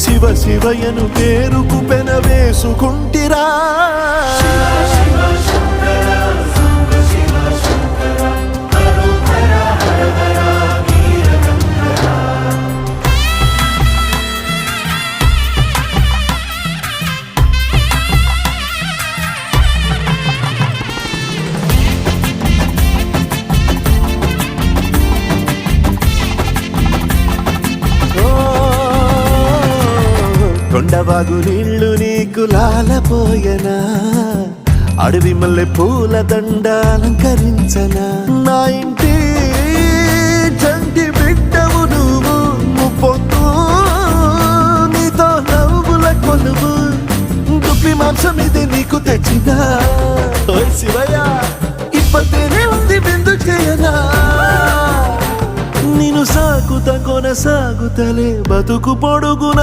శివ శివయను పేరుకు పెన వేసుకుంటిరా. కొండవాగు నీళ్లు నీకు లాలపోయనా, అడవి మల్లె పూల దండ అలంకరించనా. నా ఇంటి చంటి బిడ్డవు నువ్వు, ముప్పొద్దు నీతో నవ్వుల కొలువు. దుప్పి మాంసం ఇది నీకు తెచ్చినా. ఓ శివయ్య ఇప్పటినే ఉంది బిందు చేయనా. నేను సాగుతా కొనసాగుతలే బతుకు పొడుగునా.